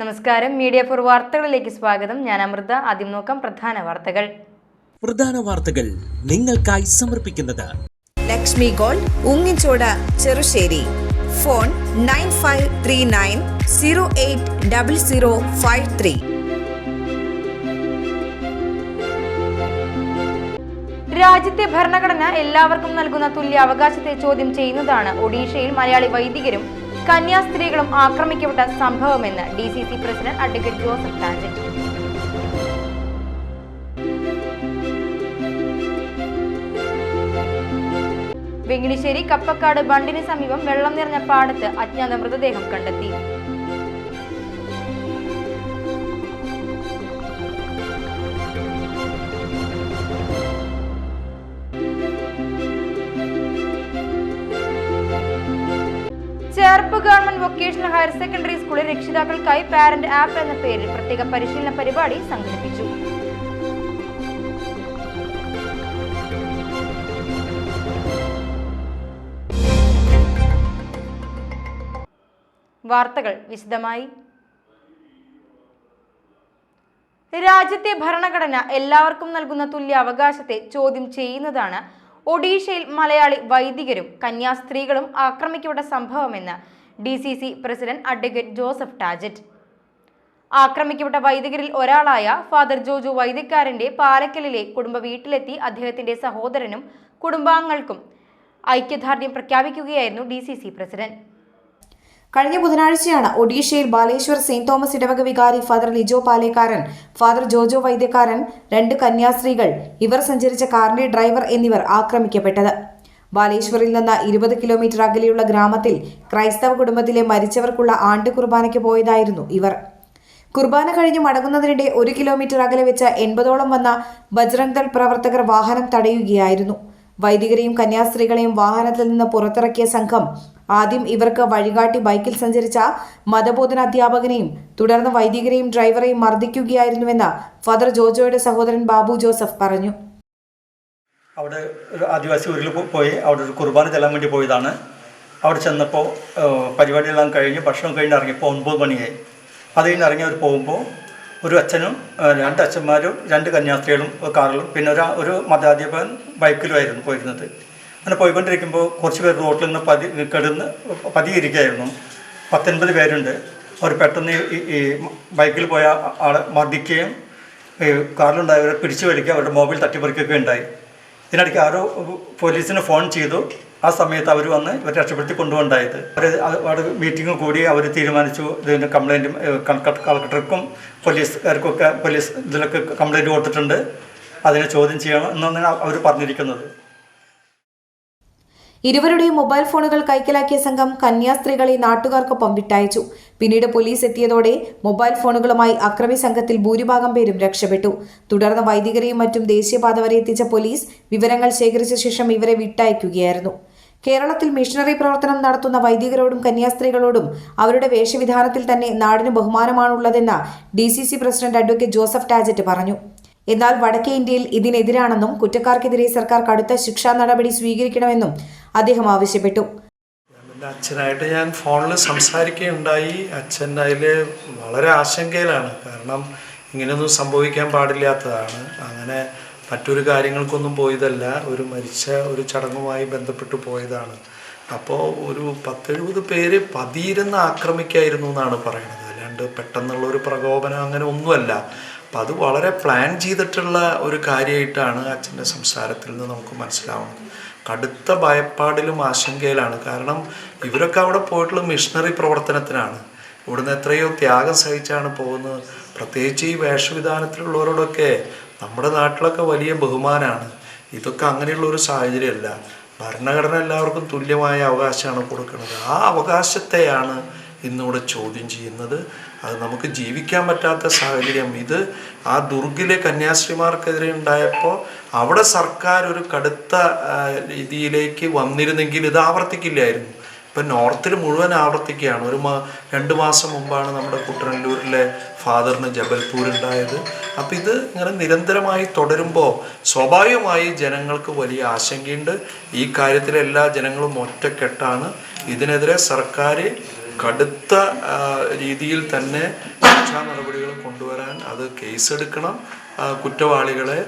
നമസ്കാരം. Media for വാർത്തകളിലേക്ക് സ്വാഗതം. ഞാൻ അമൃത. ആദ്യം നോക്കാം പ്രധാന വാർത്തകൾ നിങ്ങൾക്കായി സമർപ്പിക്കുന്നത് ലക്ഷ്മി ഗോൾഡ്, ഉങ്ങിച്ചോട്, ചെറുശ്ശേരി. ഫോൺ 9539080053. രാജ്യത്തെ ഭരണഘടന എല്ലാവർക്കും നൽകുന്ന തുല്യ അവകാശത്തെ ചോദ്യം ചെയ്യുന്നതാണ് ഒഡീഷയിൽ മലയാളി വൈദികരും കന്യാസ്ത്രീകളും ആക്രമിക്കപ്പെട്ട സംഭവമെന്ന് DCC president advocate Joseph ടാജറ്റ്. Venginissery Kappakkad ബണ്ടിന് സമീപം വെള്ളം നിറഞ്ഞ പാടത്ത് അജ്ഞാത മൃതദേഹം കണ്ടെത്തി. Cherpu government vocational higher secondary സ്കൂളിൽ രക്ഷിതാക്കൾക്കായി പാരന്റ് ആപ്പ് എന്ന പേരിൽ പ്രത്യേക പരിശീലന പരിപാടി സംഘടിപ്പിച്ചു. വാർത്തകൾ വിശദമായി. രാജ്യത്തെ ഭരണഘടന എല്ലാവർക്കും നൽകുന്ന തുല്യ അവകാശത്തെ ചോദ്യം ചെയ്യുന്നതാണ് ഒഡീഷയിൽ മലയാളി വൈദികരും കന്യാസ്ത്രീകളും ആക്രമിക്കപ്പെട്ട സംഭവമെന്ന് DCC പ്രസിഡന്റ് അഡ്വക്കേറ്റ് ജോസഫ് ടാജറ്റ്. ആക്രമിക്കപ്പെട്ട വൈദികരിൽ ഒരാളായ ഫാദർ ജോജു വൈദിക്കാരന്റെ പാലക്കലിലെ കുടുംബ വീട്ടിലെത്തി അദ്ദേഹത്തിന്റെ സഹോദരനും കുടുംബാംഗങ്ങൾക്കും ഐക്യദാർഢ്യം പ്രഖ്യാപിക്കുകയായിരുന്നു DCC പ്രസിഡന്റ്. കഴിഞ്ഞ ബുധനാഴ്ചയാണ് ഒഡീഷയിൽ ബാലേശ്വർ സെന്റ് തോമസ് ഇടവക വികാരി ഫാദർ ലിജോ പാലേക്കാരൻ, ഫാദർ ജോജോ വൈദ്യക്കാരൻ, 2 കന്യാസ്ത്രീകൾ, ഇവർ സഞ്ചരിച്ച കാറിന്റെ ഡ്രൈവർ എന്നിവർ ആക്രമിക്കപ്പെട്ടത്. ബാലേശ്വറിൽ നിന്ന് 20 കിലോമീറ്റർ അകലെയുള്ള ഗ്രാമത്തിൽ ക്രൈസ്തവ കുടുംബത്തിലെ മരിച്ചവർക്കുള്ള ആണ്ട് കുർബാനയ്ക്ക് പോയതായിരുന്നു ഇവർ. കുർബാന കഴിഞ്ഞ് മടങ്ങുന്നതിനിടെ 1 കിലോമീറ്റർ അകലെ വെച്ച് 80ഓളം വന്ന ബജ്രംഗ് ദൾ പ്രവർത്തകർ വാഹനം തടയുകയായിരുന്നു. വൈദികരെയും കന്യാസ്ത്രീകളെയും വാഹനത്തിൽ നിന്ന് പുറത്തിറക്കിയ സംഘം ആദ്യം ഇവർക്ക് വഴികാട്ടി ബൈക്കിൽ സഞ്ചരിച്ച മതബോധന അധ്യാപകനെയും തുടർന്ന് വൈദികരെയും ഡ്രൈവറെയും മർദ്ദിക്കുകയായിരുന്നുവെന്ന് ഫാദർ ജോജോയുടെ സഹോദരൻ ബാബു ജോസഫ് പറഞ്ഞു. അവിടെ ഒരു ആദിവാസി ഊരിൽ പോയി അവിടെ ഒരു കുർബാന ചെല്ലാൻ വേണ്ടി പോയതാണ്. അവിടെ ചെന്നപ്പോൾ പരിപാടിയെല്ലാം കഴിഞ്ഞ് ഭക്ഷണം കഴിഞ്ഞ് ഇറങ്ങിയപ്പോൾ 9 മണിയായി. അത് കഴിഞ്ഞ് ഇറങ്ങി അവർ പോകുമ്പോൾ ഒരു അച്ഛനും 2 അച്ഛന്മാരും 2 കന്യാസ്ത്രീകളും കാറിലും പിന്നെ ഒരു മതാധ്യാപകൻ ബൈക്കിലുമായിരുന്നു പോയിരുന്നത്. അങ്ങനെ പോയിക്കൊണ്ടിരിക്കുമ്പോൾ കുറച്ച് പേർ റോട്ടിൽ നിന്ന് പതിയിരിക്കുകയായിരുന്നു. 19 പേരുണ്ട്. അവർ പെട്ടെന്ന് ഈ ബൈക്കിൽ പോയ ആളെ മർദ്ദിക്കുകയും കാറിലുണ്ടായവരെ പിടിച്ചു വലിക്കുക, അവരുടെ മൊബൈൽ തട്ടിപ്പറിക്കുകയൊക്കെ ഉണ്ടായി. ഇതിനിടയ്ക്ക് ആരോ പോലീസിന് ഫോൺ ചെയ്തു. ആ സമയത്ത് അവർ വന്ന് ഇവരെ രക്ഷപ്പെടുത്തി കൊണ്ടുപോണ്ടായത്. അവിടെ മീറ്റിംഗ് കൂടി അവർ തീരുമാനിച്ചു ഇതിൻ്റെ കംപ്ലയിൻറ്റ് കളക്ടർക്കും പോലീസുകാർക്കൊക്കെ പോലീസ് ഇതിലൊക്കെ കംപ്ലയിൻറ്റ് കൊടുത്തിട്ടുണ്ട്, അതിനെ ചോദ്യം ചെയ്യണം എന്നാണ് അവർ പറഞ്ഞിരിക്കുന്നത്. ഇരുവരുടെയും മൊബൈൽ ഫോണുകൾ കൈക്കലാക്കിയ സംഘം കന്യാസ്ത്രീകളെ നാട്ടുകാർക്കൊപ്പം വിട്ടയച്ചു. പിന്നീട് പോലീസ് എത്തിയതോടെ മൊബൈൽ ഫോണുകളുമായി അക്രമി സംഘത്തിൽ ഭൂരിഭാഗം പേരും രക്ഷപ്പെട്ടു. തുടർന്ന് വൈദികരെയും മറ്റും ദേശീയപാത വരെ എത്തിച്ച പോലീസ് വിവരങ്ങൾ ശേഖരിച്ച ശേഷം ഇവരെ വിട്ടയക്കുകയായിരുന്നു. കേരളത്തിൽ മിഷണറി പ്രവർത്തനം നടത്തുന്ന വൈദികരോടും കന്യാസ്ത്രീകളോടും അവരുടെ വേഷവിധാനത്തിൽ തന്നെ നാടിന് ബഹുമാനമാണുള്ളതെന്ന് DCC പ്രസിഡന്റ് അഡ്വക്കേറ്റ് ജോസഫ് ടാജറ്റ് പറഞ്ഞു. എന്നാൽ വടക്കേ ഇന്ത്യയിൽ ഇതിനെതിരാണെന്നും കുറ്റക്കാർക്കെതിരെ സർക്കാർ കടുത്ത ശിക്ഷാ നടപടി സ്വീകരിക്കണമെന്നും അദ്ദേഹം ആവശ്യപ്പെട്ടു. അച്ഛനായിട്ട് ഞാൻ ഫോണിൽ സംസാരിക്കുകയുണ്ടായി. അച്ഛൻ അതിൽ വളരെ ആശങ്കയിലാണ്. കാരണം ഇങ്ങനെയൊന്നും സംഭവിക്കാൻ പാടില്ലാത്തതാണ്. അങ്ങനെ മറ്റൊരു കാര്യങ്ങൾക്കൊന്നും പോയതല്ല, ഒരു മരിച്ച ഒരു ചടങ്ങുമായി ബന്ധപ്പെട്ട് പോയതാണ്. അപ്പോൾ ഒരു 10-70 പേര് പതിയിരുന്ന് ആക്രമിക്കായിരുന്നു എന്നാണ് പറയുന്നത്. അല്ലാണ്ട് പെട്ടെന്നുള്ള ഒരു പ്രകോപനം അങ്ങനെ ഒന്നുമല്ല. അപ്പം അത് വളരെ പ്ലാൻ ചെയ്തിട്ടുള്ള ഒരു കാര്യമായിട്ടാണ് അച്ഛൻ്റെ സംസാരത്തിൽ നിന്ന് നമുക്ക് മനസ്സിലാവുന്നത്. കടുത്ത ഭയപ്പാടിലും ആശങ്കയിലാണ്. കാരണം ഇവരൊക്കെ അവിടെ പോയിട്ടുള്ള മിഷണറി പ്രവർത്തനത്തിനാണ്. ഇവിടുന്ന് എത്രയോ ത്യാഗം സഹിച്ചാണ് പോകുന്നത്. പ്രത്യേകിച്ച് ഈ വേഷവിധാനത്തിലുള്ളവരോടൊക്കെ നമ്മുടെ നാട്ടിലൊക്കെ വലിയ ബഹുമാനമാണ്. ഇതൊക്കെ അങ്ങനെയുള്ള ഒരു സാഹചര്യമല്ല. ഭരണഘടന എല്ലാവർക്കും തുല്യമായ അവകാശമാണ് കൊടുക്കുന്നത്. ആ അവകാശത്തെയാണ് ഇന്നിവിടെ ചോദ്യം ചെയ്യുന്നത്. അത് നമുക്ക് ജീവിക്കാൻ പറ്റാത്ത സാഹചര്യം. ഇത് ആ ദുർഗിലെ കന്യാസ്ത്രീമാർക്കെതിരെ ഉണ്ടായപ്പോൾ അവിടെ സർക്കാർ ഒരു കടുത്ത രീതിയിലേക്ക് വന്നിരുന്നെങ്കിൽ ഇത് ആവർത്തിക്കില്ലായിരുന്നു. ഇപ്പം നോർത്തിൽ മുഴുവൻ ആവർത്തിക്കുകയാണ്. 2 മാസം മുമ്പാണ് നമ്മുടെ കുട്ടനല്ലൂരിലെ ഫാദറിന് ജബൽപൂരുണ്ടായത്. അപ്പം ഇത് ഇങ്ങനെ നിരന്തരമായി തുടരുമ്പോൾ സ്വാഭാവികമായി ജനങ്ങൾക്ക് വലിയ ആശങ്കയുണ്ട്. ഈ കാര്യത്തിൽ എല്ലാ ജനങ്ങളും ഒറ്റക്കെട്ടാണ്. ഇതിനെതിരെ സർക്കാർ കടുത്ത രീതിയിൽ തന്നെ ശിക്ഷാ നടപടികൾ കൊണ്ടുവരാൻ, അത് കേസെടുക്കണം, കുറ്റവാളികളെ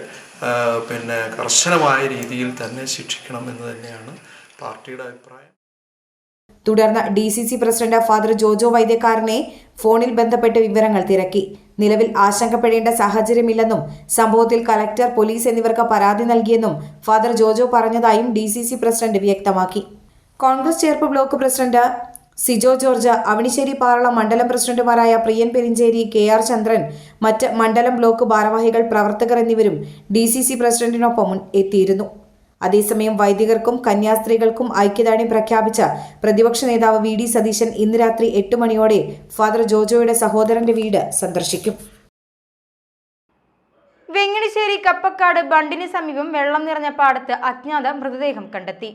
കർശനമായ രീതിയിൽ തന്നെ ശിക്ഷിക്കണം എന്ന് തന്നെയാണ് പാർട്ടിയുടെ അഭിപ്രായം. തുടർന്ന് DCC പ്രസിഡന്റ് ഫാദർ ജോജോ വൈദ്യക്കാരനെ ഫോണിൽ ബന്ധപ്പെട്ട് വിവരങ്ങൾ തിരക്കി. നിലവിൽ ആശങ്കപ്പെടേണ്ട സാഹചര്യമില്ലെന്നും സംഭവത്തിൽ കലക്ടർ, പോലീസ് എന്നിവർക്ക് പരാതി നൽകിയെന്നും ഫാദർ ജോജോ പറഞ്ഞതായും DCC പ്രസിഡന്റ് വ്യക്തമാക്കി. Congress Cherpu block president Sijo George, Avanissery Parala മണ്ഡലം പ്രസിഡന്റുമാരായ പ്രിയൻ പെരിഞ്ചേരി, KR ചന്ദ്രൻ, മറ്റ് മണ്ഡലം ബ്ലോക്ക് ഭാരവാഹികൾ, പ്രവർത്തകർ എന്നിവരും DCC പ്രസിഡന്റിനൊപ്പം എത്തിയിരുന്നു. അതേസമയം വൈദികർക്കും കന്യാസ്ത്രീകൾക്കും ഐക്യദാർഢ്യം പ്രഖ്യാപിച്ച പ്രതിപക്ഷ നേതാവ് VD സതീശൻ ഇന്ന് രാത്രി 8 മണിയോടെ ഫാദർ ജോജോയുടെ സഹോദരന്റെ വീട് സന്ദർശിക്കും. വെങ്ങണിശ്ശേരി കപ്പക്കാട് ബണ്ടിന് സമീപം വെള്ളം നിറഞ്ഞ പാടത്ത് അജ്ഞാത മൃതദേഹം കണ്ടെത്തി.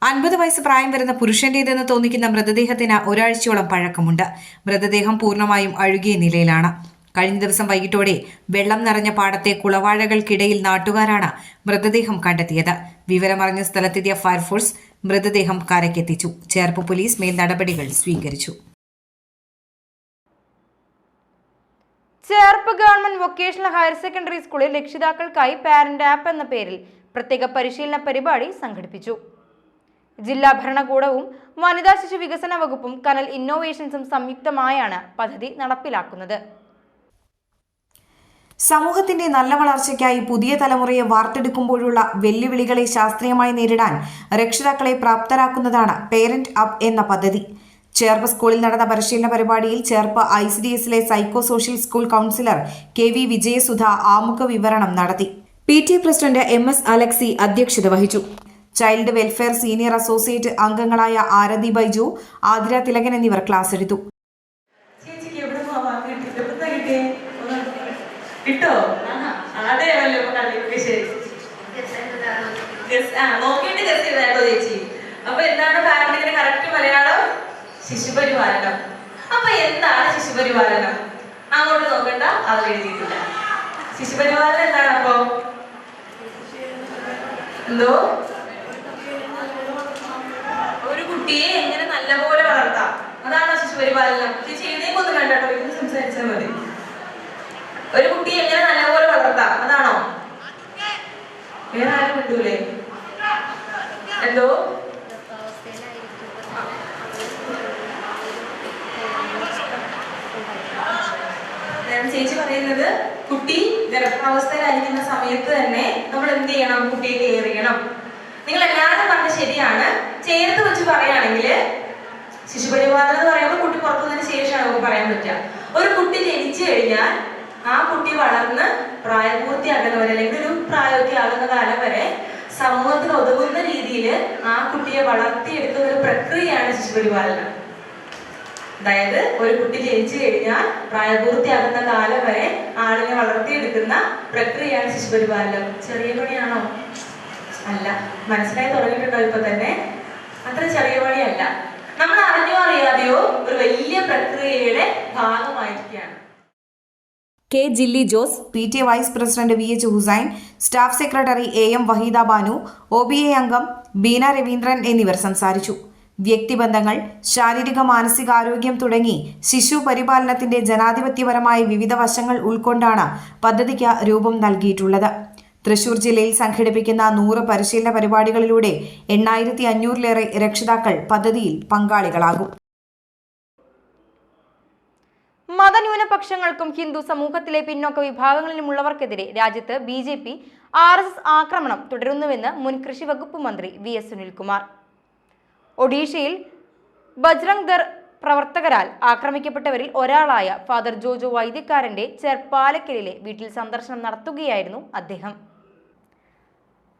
50 വയസ്സ് പ്രായം വരുന്ന പുരുഷന്റേതെന്ന് തോന്നിക്കുന്ന മൃതദേഹത്തിന് ഒരാഴ്ചയോളം പഴക്കമുണ്ട്. മൃതദേഹം പൂർണ്ണമായും അഴുകിയ നിലയിലാണ്. കഴിഞ്ഞ ദിവസം വൈകിട്ടോടെ വെള്ളം നിറഞ്ഞ പാടത്തെ കുളവാഴകൾക്കിടയിൽ നാട്ടുകാരാണ് മൃതദേഹം കണ്ടെത്തിയത്. വിവരമറിഞ്ഞ സ്ഥലത്തെത്തിയ ഫയർഫോഴ്സ് മൃതദേഹം കരയ്ക്കെത്തിച്ചു. ചേർപ്പ് പോലീസ് മേൽ നടപടികൾ സ്വീകരിച്ചു. Cherpu government vocational higher secondary സ്കൂളിൽ രക്ഷിതാക്കൾക്കായി പാരന്റ് ആപ്പ് എന്ന പേരിൽ പ്രത്യേക പരിശീലന പരിപാടി സംഘടിപ്പിച്ചു. ജില്ലാ ഭരണകൂടവും വനിതാ ശിശു വികസന വകുപ്പും കനൽ ഇന്നോവേഷൻസും സംയുക്തമായാണ് പദ്ധതി നടപ്പിലാക്കുന്നത്. സമൂഹത്തിന്റെ നല്ല വളർച്ചയ്ക്കായി പുതിയ തലമുറയെ വാർത്തെടുക്കുമ്പോഴുള്ള വെല്ലുവിളികളെ ശാസ്ത്രീയമായി നേരിടാൻ രക്ഷിതാക്കളെ പ്രാപ്തരാക്കുന്നതാണ് പേരന്റ് അപ്പ് എന്ന പദ്ധതി. ചേർപ്പ് സ്കൂളിൽ നടന്ന പരിശീലന പരിപാടിയിൽ ചേർപ്പ് ICDSലെ psycho social school counsellor KV Vijayasudha ആമുഖ വിവരണം നടത്തി. PTA പ്രസിഡന്റ് MS അലക്സി അധ്യക്ഷത വഹിച്ചു. ചൈൽഡ് വെൽഫെയർ സീനിയർ അസോസിയേറ്റ് അംഗങ്ങളായ ആരതി ബൈജു, ആതിര തിലകൻ എന്നിവർ ക്ലാസ് എടുത്തു. കിട്ടോ? അതേയല്ലോ നോക്കിയിട്ട് ഗസ് ചെയ്താട്ടോ ചേച്ചി. അപ്പൊ എന്താണ് പാരന്റിന്റെ കറക്റ്റ് മലയാളം? ശിശുപരിപാലനം. അപ്പൊ എന്താണ് ശിശുപരിപാലനം? അങ്ങോട്ട് നോക്കണ്ട, അത് എഴുതിയിട്ടില്ല. ശിശുപരിപാലനം എന്താണ്? അപ്പൊ എന്തോ ഒരു കുട്ടിയെ എങ്ങനെ നല്ലപോലെ വളർത്താം, അതാണോ ശിശുപരിപാലനം? ചേച്ചി എഴുതിയേക്കൊന്നും വേണ്ടോ, ഇത് സംസാരിച്ചാൽ മതി. ഒരു കുട്ടിയെ എങ്ങനെ നല്ലപോലെ വളർത്താം, അതാണോ? വേറെ ആരും കിട്ടൂലേ? എന്തോ ചേച്ചി പറയുന്നത്, കുട്ടി ഗർഭാവസ്ഥയിലായിരിക്കുന്ന സമയത്ത് തന്നെ നമ്മൾ എന്ത് ചെയ്യണം? കുട്ടിയെ കെയർ ചെയ്യണം. നിങ്ങൾ എല്ലാവരും പറഞ്ഞത് ശരിയാണ്. ചേർത്ത് വെച്ച് പറയുകയാണെങ്കിൽ ശിശുപരിപാലനം എന്ന് പറയുമ്പോൾ കുട്ടി പുറത്തുനിന്നതിന് ശേഷമാണ് നമുക്ക് പറയാൻ പറ്റുക. ഒരു കുട്ടി ജനിച്ചു കഴിഞ്ഞാൽ ആ കുട്ടി വളർന്ന് പ്രായപൂർത്തിയാകുന്നവരെ, അല്ലെങ്കിൽ ഒരു പ്രായമൊക്കെ ആകുന്ന കാലം വരെ സമൂഹത്തിന് ഒതുങ്ങുന്ന രീതിയിൽ ആ കുട്ടിയെ വളർത്തിയെടുക്കുന്ന ഒരു പ്രക്രിയയാണ് ശിശുപരിപാലനം. അതായത് ഒരു കുട്ടി ജനിച്ചു കഴിഞ്ഞാൽ പ്രായപൂർത്തിയാകുന്ന കാലം വരെ ആളിനെ വളർത്തിയെടുക്കുന്ന പ്രക്രിയയാണ് ശിശുപരിപാലനം. ചെറിയ പണിയാണോ? അല്ല. മനസ്സിലായി തുടങ്ങിയിട്ടുണ്ടോ? ഇപ്പൊ തന്നെ അത്ര ചെറിയ പണിയല്ല. നമ്മൾ അറിഞ്ഞോ അറിയാതെയോ ഒരു വലിയ പ്രക്രിയയുടെ ഭാഗമായിരിക്കുകയാണ്. K. Jilli Jose, PTA vice president VH Hussain, staff secretary AM Waheeda Banu, OBA അംഗം ബീന രവീന്ദ്രൻ എന്നിവർ സംസാരിച്ചു. വ്യക്തിബന്ധങ്ങൾ, ശാരീരിക മാനസികാരോഗ്യം തുടങ്ങി ശിശു പരിപാലനത്തിന്റെ ജനാധിപത്യപരമായ വിവിധ വശങ്ങൾ ഉൾക്കൊണ്ടാണ് പദ്ധതിക്ക് രൂപം നൽകിയിട്ടുള്ളത്. തൃശൂർ ജില്ലയിൽ സംഘടിപ്പിക്കുന്ന 100 പരിശീലന പരിപാടികളിലൂടെ 8500-ലേറെ രക്ഷിതാക്കൾ പദ്ധതിയിൽ പങ്കാളികളാകും. മതന്യൂനപക്ഷങ്ങൾക്കും ഹിന്ദു സമൂഹത്തിലെ പിന്നോക്ക വിഭാഗങ്ങളിലുമുള്ളവർക്കെതിരെ രാജ്യത്ത് BJP RSS ആക്രമണം തുടരുന്നുവെന്ന് മുൻ കൃഷി വകുപ്പ് മന്ത്രി VS സുനിൽകുമാർ. ഒഡീഷയിൽ ബജ്രംഗ് ദർ പ്രവർത്തകരാൽ ആക്രമിക്കപ്പെട്ടവരിൽ ഒരാളായ ഫാദർ ജോജോ വൈദ്യക്കാരന്റെ ചെർപ്പാലക്കലിലെ വീട്ടിൽ സന്ദർശനം നടത്തുകയായിരുന്നു അദ്ദേഹം.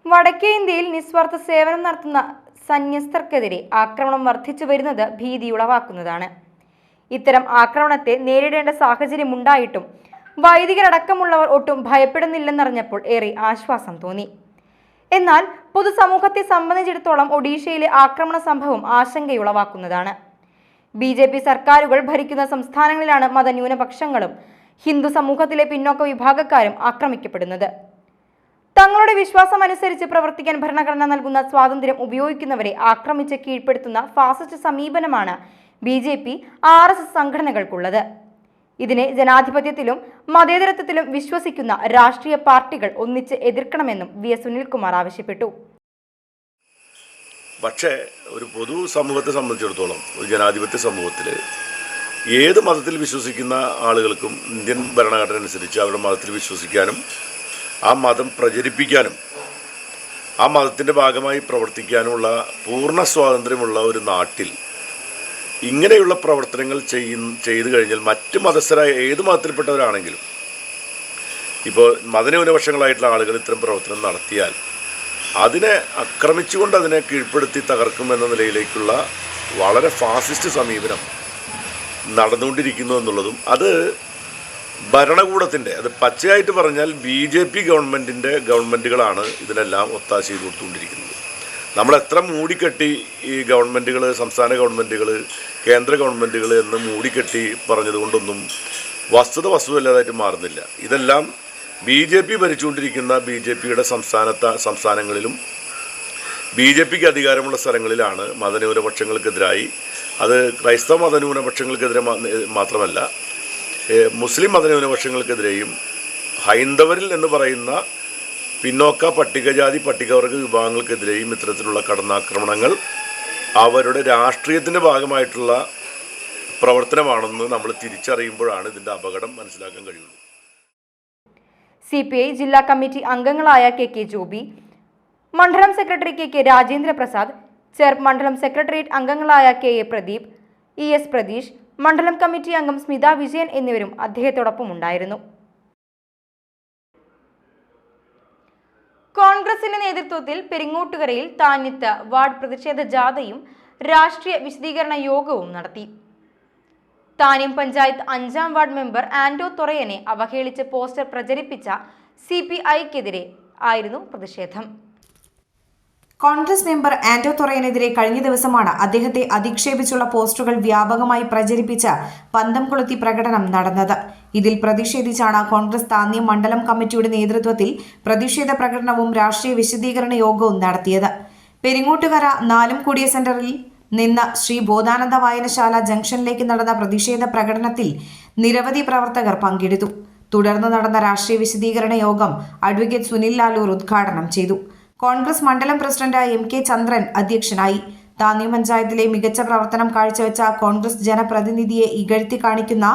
വടക്കേ ഇന്ത്യയിൽ നിസ്വാർത്ഥ സേവനം നടത്തുന്ന സന്യസ്തർക്കെതിരെ ആക്രമണം വർദ്ധിച്ചു വരുന്നത് ഭീതിയുളവാക്കുന്നതാണ്. ഇത്തരം ആക്രമണത്തെ നേരിടേണ്ട സാഹചര്യമുണ്ടായിട്ടും വൈദികരടക്കമുള്ളവർ ഒട്ടും ഭയപ്പെടുന്നില്ലെന്നറിഞ്ഞപ്പോൾ ഏറെ ആശ്വാസം തോന്നി. എന്നാൽ പൊതുസമൂഹത്തെ സംബന്ധിച്ചിടത്തോളം ഒഡീഷയിലെ ആക്രമണ സംഭവം ആശങ്കയുളവാക്കുന്നതാണ്. BJP സർക്കാരുകൾ ഭരിക്കുന്ന സംസ്ഥാനങ്ങളിലാണ് മതന്യൂനപക്ഷങ്ങളും ഹിന്ദു സമൂഹത്തിലെ പിന്നോക്ക വിഭാഗക്കാരും ആക്രമിക്കപ്പെടുന്നത്. തങ്ങളുടെ വിശ്വാസം അനുസരിച്ച് പ്രവർത്തിക്കാൻ ഭരണഘടന നൽകുന്ന സ്വാതന്ത്ര്യം ഉപയോഗിക്കുന്നവരെ ആക്രമിച്ച് കീഴ്പ്പെടുത്തുന്ന ഫാസിസ്റ്റ് സമീപനമാണ് BJP, RSS സംഘടനകൾക്കുള്ളത്. ഇതിനെ ജനാധിപത്യത്തിലും മതേതരത്വത്തിലും വിശ്വസിക്കുന്ന രാഷ്ട്രീയ പാർട്ടികൾ ഒന്നിച്ച് എതിർക്കണമെന്നും VS സുനിൽകുമാർ ആവശ്യപ്പെട്ടു. പക്ഷേ ഒരു പൊതു സമൂഹത്തെ സംബന്ധിച്ചിടത്തോളം ഒരു ജനാധിപത്യ സമൂഹത്തിൽ ഏത് മതത്തിൽ വിശ്വസിക്കുന്ന ആളുകൾക്കും ഇന്ത്യൻ ഭരണഘടന അനുസരിച്ച് അവരുടെ മതത്തിൽ വിശ്വസിക്കാനും ആ മതം പ്രചരിപ്പിക്കാനും ആ മതത്തിൻ്റെ ഭാഗമായി പ്രവർത്തിക്കാനുമുള്ള പൂർണ്ണ സ്വാതന്ത്ര്യമുള്ള ഒരു നാട്ടിൽ ഇങ്ങനെയുള്ള പ്രവർത്തനങ്ങൾ ചെയ്തു കഴിഞ്ഞാൽ മറ്റ് മതസ്ഥരായ ഏത് മതത്തിൽപ്പെട്ടവരാണെങ്കിലും ഇപ്പോൾ മതന്യൂനപക്ഷങ്ങളായിട്ടുള്ള ആളുകൾ ഇത്തരം പ്രവർത്തനം നടത്തിയാൽ അതിനെ ആക്രമിച്ചുകൊണ്ട് അതിനെ കീഴ്പ്പെടുത്തി തകർക്കുമെന്ന നിലയിലേക്കുള്ള വളരെ ഫാസിസ്റ്റ് സമീപനം നടന്നുകൊണ്ടിരിക്കുന്നു എന്നുള്ളതും അത് ഭരണകൂടത്തിൻ്റെ, അത് പച്ചയായിട്ട് പറഞ്ഞാൽ BJP ഗവൺമെൻറ്റുകളാണ് ഇതിനെല്ലാം ഒത്താശ ചെയ്തു കൊടുത്തുകൊണ്ടിരിക്കുന്നത്. നമ്മളെത്ര മൂടിക്കെട്ടി ഈ ഗവൺമെൻറ്റുകൾ, സംസ്ഥാന ഗവൺമെൻറ്റുകൾ, കേന്ദ്ര ഗവൺമെൻറ്റുകൾ എന്ന് മൂടിക്കെട്ടി പറഞ്ഞതുകൊണ്ടൊന്നും വസ്തുതല്ലാതായിട്ട് മാറുന്നില്ല. ഇതെല്ലാം BJP ഭരിച്ചുകൊണ്ടിരിക്കുന്ന BJPയുടെ സംസ്ഥാനങ്ങളിലും BJPക്ക് അധികാരമുള്ള സ്ഥലങ്ങളിലാണ് മതന്യൂനപക്ഷങ്ങൾക്കെതിരായി, അത് ക്രൈസ്തവ മതന്യൂനപക്ഷങ്ങൾക്കെതിരെ മാത്രമല്ല മുസ്ലിം മതന്യൂനപക്ഷങ്ങൾക്കെതിരെയും ഹൈന്ദവരിൽ എന്ന് പറയുന്ന പിന്നോക്ക പട്ടികജാതി പട്ടികവർഗ വിഭാഗങ്ങൾക്കെതിരെയും ഇത്തരത്തിലുള്ള കടന്നാക്രമണങ്ങൾ അവരുടെ രാഷ്ട്രീയത്തിൻ്റെ ഭാഗമായിട്ടുള്ള പ്രവർത്തനമാണെന്ന് നമ്മൾ തിരിച്ചറിയുമ്പോഴാണ് ഇതിൻ്റെ അപകടം മനസ്സിലാക്കാൻ കഴിയുള്ളൂ. CPI ജില്ലാ കമ്മിറ്റി അംഗങ്ങളായ KK ജോബി, മണ്ഡലം സെക്രട്ടറി KK രാജേന്ദ്ര പ്രസാദ്, ചെർപ്പ് മണ്ഡലം സെക്രട്ടേറിയറ്റ് അംഗങ്ങളായ KA പ്രദീപ്, ES പ്രതീഷ്, മണ്ഡലം കമ്മിറ്റി അംഗം സ്മിത വിജയൻ എന്നിവരും അദ്ദേഹത്തോടൊപ്പം ഉണ്ടായിരുന്നു. കോൺഗ്രസിന്റെ നേതൃത്വത്തിൽ പെരിങ്ങോട്ടുകരയിൽ താന്നിത്ത് വാർഡ് പ്രതിഷേധ ജാഥയും രാഷ്ട്രീയ വിശദീകരണ യോഗവും നടത്തി. താന്യം പഞ്ചായത്ത് 5ാം വാർഡ് മെമ്പർ ആന്റോ തൊറയനെ അവഹേളിച്ച് പോസ്റ്റർ പ്രചരിപ്പിച്ച CPIക്കെതിരെ ആയിരുന്നു പ്രതിഷേധം. കോൺഗ്രസ് മെമ്പർ ആന്റോ തൊറയനെതിരെ കഴിഞ്ഞ ദിവസമാണ് അദ്ദേഹത്തെ അധിക്ഷേപിച്ചുള്ള പോസ്റ്ററുകൾ വ്യാപകമായി പ്രചരിപ്പിച്ച പന്തം കൊളുത്തി പ്രകടനം നടന്നത്. ഇതിൽ പ്രതിഷേധിച്ചാണ് കോൺഗ്രസ് താന്യം മണ്ഡലം കമ്മിറ്റിയുടെ നേതൃത്വത്തിൽ പ്രതിഷേധ പ്രകടനവും രാഷ്ട്രീയ വിശദീകരണ യോഗവും നടത്തിയത്. പെരിങ്ങോട്ടുകര നാലുംകൂടിയ സെന്ററിൽ നിന്ന് ശ്രീ ബോധാനന്ദ വായനശാല ജംഗ്ഷനിലേക്ക് നടന്ന പ്രതിഷേധ പ്രകടനത്തിൽ നിരവധി പ്രവർത്തകർ പങ്കെടുത്തു. തുടർന്ന് നടന്ന രാഷ്ട്രീയ വിശദീകരണ യോഗം അഡ്വക്കേറ്റ് സുനിൽ ലാലൂർ ഉദ്ഘാടനം ചെയ്തു. കോൺഗ്രസ് മണ്ഡലം പ്രസിഡന്റ് MK ചന്ദ്രൻ അധ്യക്ഷനായി. താന്യം പഞ്ചായത്തിലെ മികച്ച പ്രവർത്തനം കാഴ്ചവെച്ച കോൺഗ്രസ് ജനപ്രതിനിധിയെ ഇകഴ്ത്തി കാണിക്കുന്ന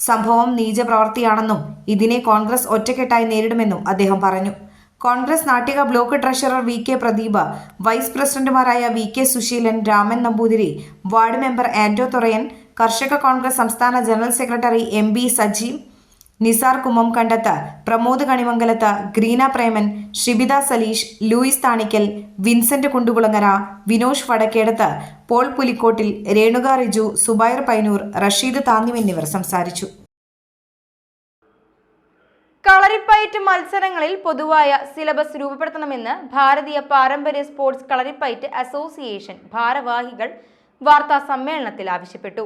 സംഭവം നീച പ്രവൃത്തിയാണെന്നും ഇതിനെ കോൺഗ്രസ് ഒറ്റക്കെട്ടായി നേരിടുമെന്നും അദ്ദേഹം പറഞ്ഞു. Congress Nattika block treasurer VK Pradeep, vice പ്രസിഡന്റുമാരായ VK Susheelan, Raman Namboothiri, ward member Anto Thorayan, കർഷക കോൺഗ്രസ് സംസ്ഥാന general secretary MB Sajeev, Nisar Kummamkandath, Pramod Kanimangalath, Greena Preman, Shibitha Saleesh, Louis Thanikkal, Vincent Kundukulangara, Vinosh Vadakkedath, Paul Pulikottil, Renuka Riju, Zubair Painur, Rasheed Thanyam എന്നിവർ സംസാരിച്ചു. കളരിപ്പയറ്റ് മത്സരങ്ങളിൽ പൊതുവായ സിലബസ് രൂപപ്പെടുത്തണമെന്ന് ഭാരതീയ പാരമ്പര്യ സ്പോർട്സ് കളരിപ്പയറ്റ് അസോസിയേഷൻ ഭാരവാഹികൾ വാർത്താ സമ്മേളനത്തിൽ ആവശ്യപ്പെട്ടു.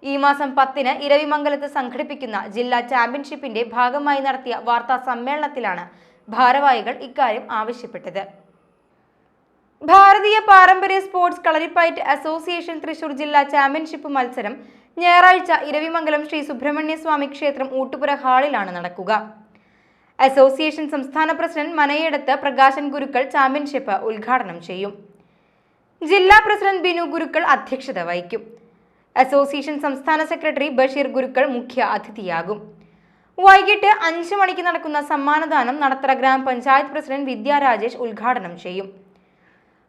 ഈ മാസം 10-ന് ഇരവിമംഗലത്ത് സംഘടിപ്പിക്കുന്ന ജില്ലാ ചാമ്പ്യൻഷിപ്പിന്റെ ഭാഗമായി നടത്തിയ വാർത്താ സമ്മേളനത്തിലാണ് ഭാരവാഹികൾ ഇക്കാര്യം ആവശ്യപ്പെട്ടത്. ഭാരതീയ പാരമ്പര്യ സ്പോർട്സ് കളരിപ്പയറ്റ് അസോസിയേഷൻ തൃശൂർ ജില്ലാ ചാമ്പ്യൻഷിപ്പ് മത്സരം ഞായറാഴ്ച ഇരവിമംഗലം ശ്രീ സുബ്രഹ്മണ്യസ്വാമി ക്ഷേത്രം ഊട്ടുപുര ഹാളിലാണ് നടക്കുക. അസോസിയേഷൻ സംസ്ഥാന പ്രസിഡന്റ് മനയെടുത്ത് പ്രകാശൻ ഗുരുക്കൾ ചാമ്പ്യൻഷിപ്പ് ഉദ്ഘാടനം ചെയ്യും. ജില്ലാ പ്രസിഡന്റ് ബിനു ഗുരുക്കൾ അധ്യക്ഷത വഹിക്കും. അസോസിയേഷൻ സംസ്ഥാന സെക്രട്ടറി ബഷീർ ഗുരുക്കൾ മുഖ്യ അതിഥിയാകും. വൈകിട്ട് 5 മണിക്ക് നടക്കുന്ന സമ്മാനദാനം നടത്തറ ഗ്രാമപഞ്ചായത്ത് പ്രസിഡന്റ് വിദ്യാ രാജേഷ് ഉദ്ഘാടനം ചെയ്യും.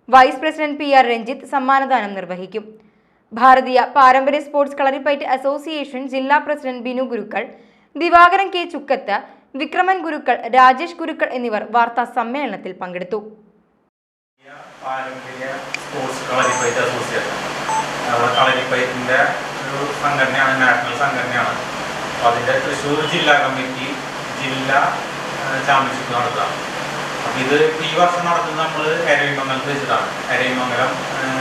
വൈസ് പ്രസിഡന്റ് PR രഞ്ജിത്ത് സമ്മാനദാനം നിർവഹിക്കും. ഭാരതീയ പാരമ്പര്യ സ്പോർട്സ് കളരിപ്പയറ്റ് അസോസിയേഷൻ ജില്ലാ പ്രസിഡന്റ് ബിനു ഗുരുക്കൾ, ദിവാകരൻ K ചുക്കത്ത്, വിക്രമൻ ഗുരുക്കൾ, രാജേഷ് ഗുരുക്കൾ എന്നിവർ വാർത്താ സമ്മേളനത്തിൽ പങ്കെടുത്തു. പാരമ്പര്യ സ്പോർട്സ് കളരിപ്പയറ്റ് അസോസിയേഷൻ കളരിപ്പയറ്റിൻ്റെ ഒരു സംഘടനയാണ്, നാഷണൽ സംഘടനയാണ്. അപ്പോൾ അതിൻ്റെ തൃശ്ശൂർ ജില്ലാ കമ്മിറ്റി ജില്ലാ ചാമ്പ്യൻഷിപ്പ് നടത്തുക. അപ്പോൾ ഇത് ഈ വർഷം നടത്തുന്നത് നമ്മൾ എരവിമംഗലത്ത് വെച്ചിട്ടാണ്. എരവിമംഗലം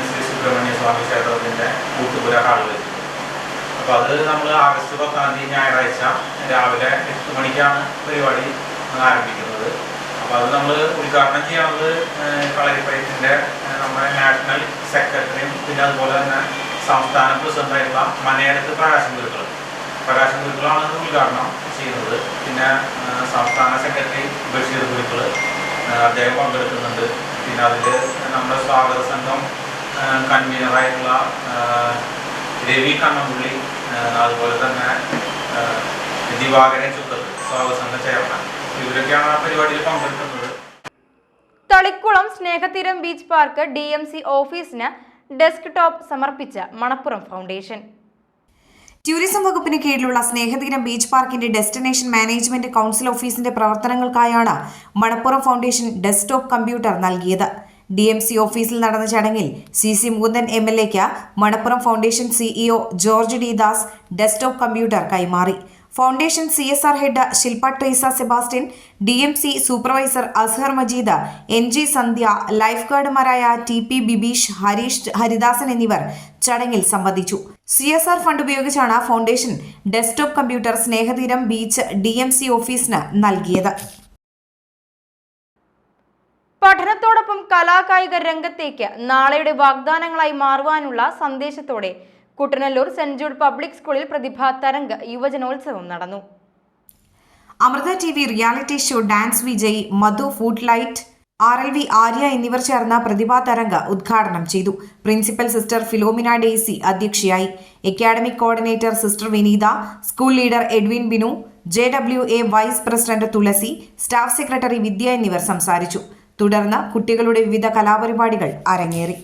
ശ്രീ സുബ്രഹ്മണ്യസ്വാമി ക്ഷേത്രത്തിൻ്റെ ഊട്ടുപുര ഹാളിൽ വെച്ചിട്ട്. അപ്പോൾ അത് നമ്മൾ ആഗസ്റ്റ് 10-ാം തീയതി ഞായറാഴ്ച രാവിലെ 8 മണിക്കാണ് പരിപാടി ആരംഭിക്കുന്നത്. അപ്പോൾ അത് നമ്മൾ ഉദ്ഘാടനം ചെയ്യുന്നത് കളരിപ്പയറ്റിൻ്റെ നമ്മുടെ നാഷണൽ സെക്രട്ടറിയും പിന്നെ അതുപോലെ തന്നെ സംസ്ഥാന പ്രസിഡന്റായിട്ടുള്ള മനയടത്ത് പ്രകാശൻ ഗുരുക്കളാണ് ഉദ്ഘാടനം ചെയ്യുന്നത്. പിന്നെ സംസ്ഥാന സെക്രട്ടറി ബഷീർ ഗുരുക്കൾ അദ്ദേഹം പങ്കെടുക്കുന്നുണ്ട്. പിന്നെ അതിൽ നമ്മുടെ സ്വാഗത സംഘം കൺവീനറായിട്ടുള്ള രവി കണ്ണമ്പുള്ളി, അതുപോലെ തന്നെ ദിവാകരൻ ചുക്കത്ത് സ്വാഗത സംഘം ചെയർമാൻ, ഇവരൊക്കെയാണ് ആ പരിപാടിയിൽ പങ്കെടുക്കുന്നത്. Thalikulam Snehatheeram beach park DMC ഓഫീസിന് ഡെസ്ക് ടോപ്പ് സമർപ്പിച്ച മണപ്പുറം ഫൗണ്ടേഷൻ. ടൂറിസം വകുപ്പിന് കീഴിലുള്ള സ്നേഹതീരം ബീച്ച് പാർക്കിന്റെ ഡെസ്റ്റിനേഷൻ മാനേജ്മെന്റ് കൗൺസിൽ ഓഫീസിന്റെ പ്രവർത്തനങ്ങൾക്കായാണ് മണപ്പുറം ഫൗണ്ടേഷൻ ഡെസ്ക്ടോപ്പ് കമ്പ്യൂട്ടർ നൽകിയത്. DMC ഓഫീസിൽ നടന്ന ചടങ്ങിൽ CC മുകുന്ദൻ MLAക്ക് Manappuram foundation CEO George D. Das desktop computer കൈമാറി. Foundation CSR head Shilpa Treesa Sebastian, DMC supervisor Azhar Majeed, NG Sandhya, life ഗാർഡുമാരായ TP ബിബീഷ്, ഹരീഷ് ഹരിദാസൻ എന്നിവർ ചടങ്ങിൽ സംബന്ധിച്ചു. CSR ഫണ്ട് ഉപയോഗിച്ചാണ് foundation desktop computer Snehatheeram beach DMC ഓഫീസിന് നൽകിയത്. പഠനത്തോടൊപ്പം കലാകായിക രംഗത്തേക്ക് നാളെയുടെ വാഗ്ദാനങ്ങളായി മാറുവാനുള്ള സന്ദേശത്തോടെ കുട്ടനല്ലൂർ സെന്റ് ജൂഡ് പബ്ലിക് സ്കൂളിൽ പ്രതിഭാ തരംഗ് യുവജനോത്സവം നടന്നു. Amrita TV reality show dance Vijay, Madhu food light, RLV Arya എന്നിവർ ചേർന്ന പ്രതിഭാ തരംഗ് ഉദ്ഘാടനം ചെയ്തു. പ്രിൻസിപ്പൽ സിസ്റ്റർ ഫിലോമിന ഡേസി അധ്യക്ഷയായി. Academic coordinator sister Vineetha, school leader Edwin Binu, JWA vice president Thulasi, staff secretary Vidya എന്നിവർ സംസാരിച്ചു. തുടർന്ന് കുട്ടികളുടെ വിവിധ കലാപരിപാടികൾ അരങ്ങേറി.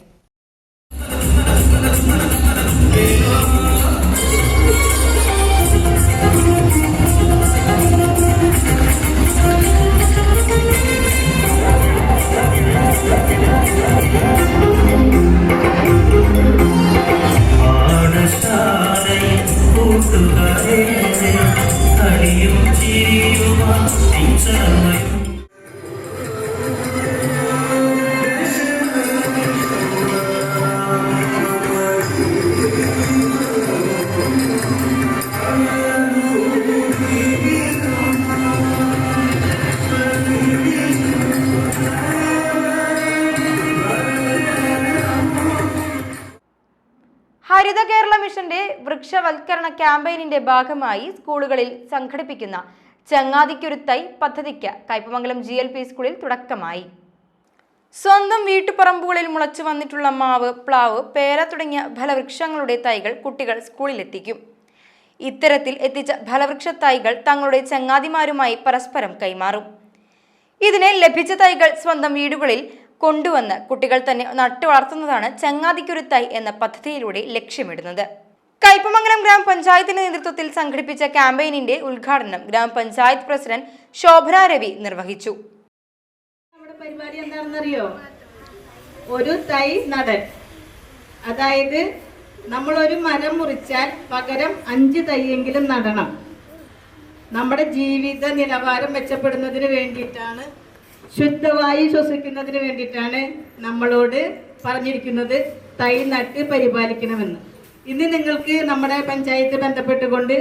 ഹരിത കേരള മിഷന്റെ വൃക്ഷവൽക്കരണ ക്യാമ്പയിനിന്റെ ഭാഗമായി സ്കൂളുകളിൽ സംഘടിപ്പിക്കുന്ന ചങ്ങാതിക്കൊരു തൈ പദ്ധതിക്ക് കയ്പമംഗലം GLP സ്കൂളിൽ തുടക്കമായി. സ്വന്തം വീട്ടുപറമ്പുകളിൽ മുളച്ചു വന്നിട്ടുള്ള മാവ്, പ്ലാവ്, പേര തുടങ്ങിയ ഫലവൃക്ഷങ്ങളുടെ തൈകൾ കുട്ടികൾ സ്കൂളിലെത്തിക്കും. ഇത്തരത്തിൽ എത്തിച്ച ഫലവൃക്ഷ തൈകൾ തങ്ങളുടെ ചങ്ങാതിമാരുമായി പരസ്പരം കൈമാറും. ഇതിനെ ലഭിച്ച തൈകൾ സ്വന്തം വീടുകളിൽ കൊണ്ടുവന്ന് കുട്ടികൾ തന്നെ നട്ടു വളർത്തുന്നതാണ് ചങ്ങാതിക്കൊരു തൈ എന്ന പദ്ധതിയിലൂടെ ലക്ഷ്യമിടുന്നത്. കയ്പമംഗലം ഗ്രാമപഞ്ചായത്തിന്റെ നേതൃത്വത്തിൽ സംഘടിപ്പിച്ച ക്യാമ്പയിനിന്റെ ഉദ്ഘാടനം ഗ്രാമപഞ്ചായത്ത് പ്രസിഡന്റ് ശോഭന രവി നിർവഹിച്ചു. നമ്മുടെ പരിപാടി എന്താണെന്നറിയോ? ഒരു തൈ നടൽ. അതായത് നമ്മൾ ഒരു മരം മുറിച്ചാൽ പകരം 5 തൈയെങ്കിലും നടണം. നമ്മുടെ ജീവിത നിലവാരം മെച്ചപ്പെടുന്നതിന് വേണ്ടിയിട്ടാണ്, ശുദ്ധവായു ശ്വസിക്കുന്നതിന് വേണ്ടിയിട്ടാണ് നമ്മളോട് പറഞ്ഞിരിക്കുന്നത് തൈ നട്ട് പരിപാലിക്കണമെന്ന്. ഇന്ന് നിങ്ങൾക്ക് നമ്മുടെ പഞ്ചായത്ത് ബന്ധപ്പെട്ടുകൊണ്ട്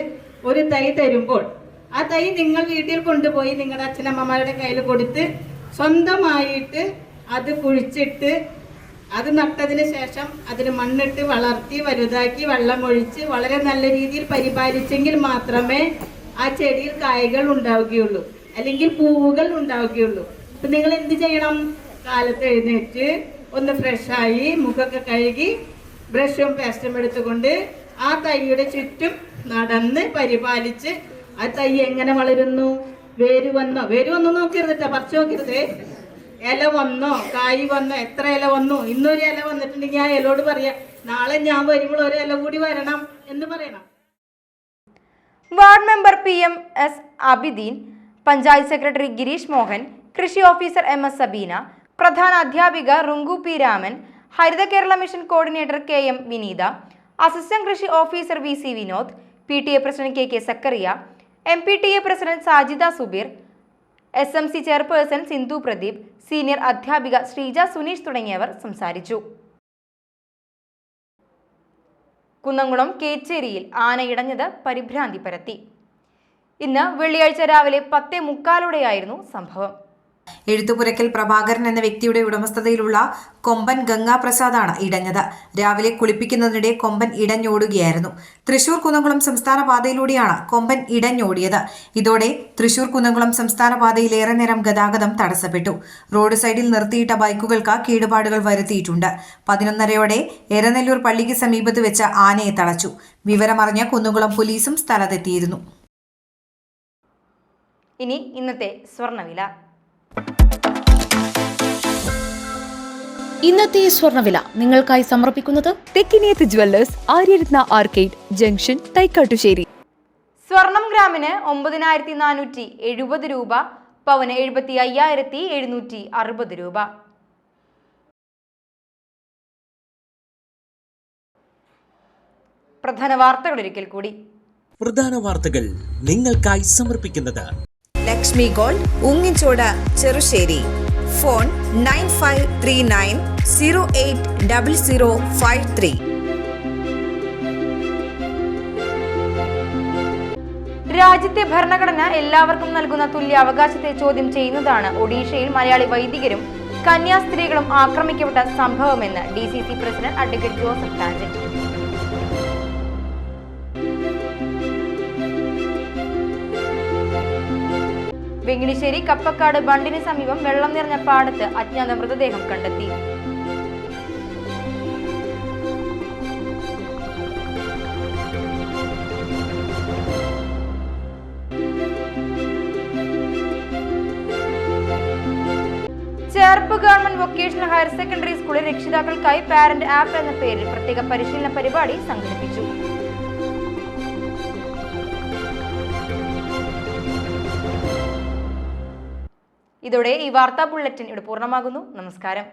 ഒരു തൈ തരുമ്പോൾ ആ തൈ നിങ്ങൾ വീട്ടിൽ കൊണ്ടുപോയി നിങ്ങളുടെ അച്ഛനമ്മമാരുടെ കയ്യിൽ കൊടുത്ത് സ്വന്തമായിട്ട് അത് കുഴിച്ചിട്ട് അത് നട്ടതിന് ശേഷം അതിന് മണ്ണിട്ട് വളർത്തി വലുതാക്കി വെള്ളമൊഴിച്ച് വളരെ നല്ല രീതിയിൽ പരിപാലിച്ചെങ്കിൽ മാത്രമേ ആ ചെടിയിൽ കായകൾ ഉണ്ടാവുകയുള്ളൂ, അല്ലെങ്കിൽ പൂവുകൾ ഉണ്ടാവുകയുള്ളൂ. അപ്പം നിങ്ങൾ എന്ത് ചെയ്യണം? കാലത്ത് എഴുന്നേറ്റ് ഒന്ന് ഫ്രഷായി മുഖമൊക്കെ കഴുകി ബ്രഷും പേസ്റ്റും എടുത്തുകൊണ്ട് ആ തൈയുടെ ചുറ്റും നടന്ന് പരിപാലിച്ച് ആ തൈ എങ്ങനെ വളരുന്നു, വേര് വന്നോ നോക്കരുത്, പറിച്ചു നോക്കരുത്. ഇല വന്നോ, കായ് വന്നോ, എത്ര ഇല വന്നു, ഇന്നൊരു ഇല വന്നിട്ടുണ്ടെങ്കിൽ ആ ഇലയോട് പറയാം നാളെ ഞാൻ വരുമ്പോൾ ഒരു ഇല കൂടി വരണം എന്ന് പറയണം. Ward member PM.S. Abideen, panchayat secretary Girish Mohan, കൃഷി ഓഫീസർ MS സബീന, പ്രധാന അധ്യാപിക Runku P. Raman, Haritha Kerala mission coordinator KM Vineetha, assistant കൃഷി officer VC Vinod, PTA president KK Sakkariya, MPTA president Sajida Subeer, SMC chairperson Sindhu Pradeep, senior അധ്യാപിക ശ്രീജ സുനീഷ് തുടങ്ങിയവർ സംസാരിച്ചു. കുന്നംകുളം കേച്ചേരിയിൽ ആന ഇടഞ്ഞത് പരിഭ്രാന്തി പരത്തി. ഇന്ന് വെള്ളിയാഴ്ച രാവിലെ 10:45 സംഭവം. എഴുത്തുപുരയ്ക്കൽ പ്രഭാകരൻ എന്ന വ്യക്തിയുടെ ഉടമസ്ഥതയിലുള്ള കൊമ്പൻ ഗംഗാപ്രസാദാണ് ഇടഞ്ഞത്. രാവിലെ കുളിപ്പിക്കുന്നതിനിടെ കൊമ്പൻ ഇടഞ്ഞോടുകയായിരുന്നു. തൃശൂർ കുന്നംകുളം സംസ്ഥാന പാതയിലൂടെയാണ് കൊമ്പൻ ഇടഞ്ഞോടിയത്. ഇതോടെ തൃശൂർ കുന്നംകുളം സംസ്ഥാന പാതയിൽ ഏറെ നേരം ഗതാഗതം തടസ്സപ്പെട്ടു. റോഡ് സൈഡിൽ നിർത്തിയിട്ട ബൈക്കുകൾക്ക് കേടുപാടുകൾ വരുത്തിയിട്ടുണ്ട്. 11:30 എരനെല്ലൂർ പള്ളിക്ക് സമീപത്ത് വെച്ച് ആനയെ തളച്ചു. വിവരമറിഞ്ഞ കുന്നംകുളം പോലീസും സ്ഥലത്തെത്തിയിരുന്നു. ഇനി ഇന്നത്തെ സ്വർണ്ണവില. ഇന്നത്തെ സ്വർണ്ണവില നിങ്ങൾക്കായി സമർപ്പിക്കുന്നത് Thekkiniyath jewellers, Aryaratna arcade junction, Thaikattussery. സ്വർണം ഗ്രാമിന് 9470 രൂപ, പവന് 75,760 രൂപ. പ്രധാന വാർത്തകൾ ഒരിക്കൽ കൂടി. പ്രധാന വാർത്തകൾ നിങ്ങൾക്കായി സമർപ്പിക്കുന്നത് ലക്ഷ്മി ഗോൾഡ്, ഉങ്ങിച്ചോട്, ചെറുശ്ശേരി. ഫോൺ 9539080053. രാജ്യത്തെ ഭരണഘടന എല്ലാവർക്കും നൽകുന്ന തുല്യ അവകാശത്തെ ചോദ്യം ചെയ്യുന്നതാണ് ഒഡീഷയിൽ മലയാളി വൈദികരും കന്യാസ്ത്രീകളും ആക്രമിക്കപ്പെട്ട സംഭവമെന്ന് DCC president advocate Joseph Tajet. Vengineri Kappakkad ബണ്ടിന് സമീപം വെള്ളം നിറഞ്ഞ പാടത്ത് അജ്ഞാത മൃതദേഹം കണ്ടെത്തി. Cherpu government vocational higher secondary സ്കൂളിൽ രക്ഷിതാക്കൾക്കായി പാരന്റ് ആപ്പ് എന്ന പേരിൽ പ്രത്യേക പരിശീലന പരിപാടി സംഘടിപ്പിച്ചു. ഇതോടെ ഈ വാർത്താ ബുള്ളറ്റിൻ ഇവിടെ പൂർണ്ണമാകുന്നു. നമസ്കാരം.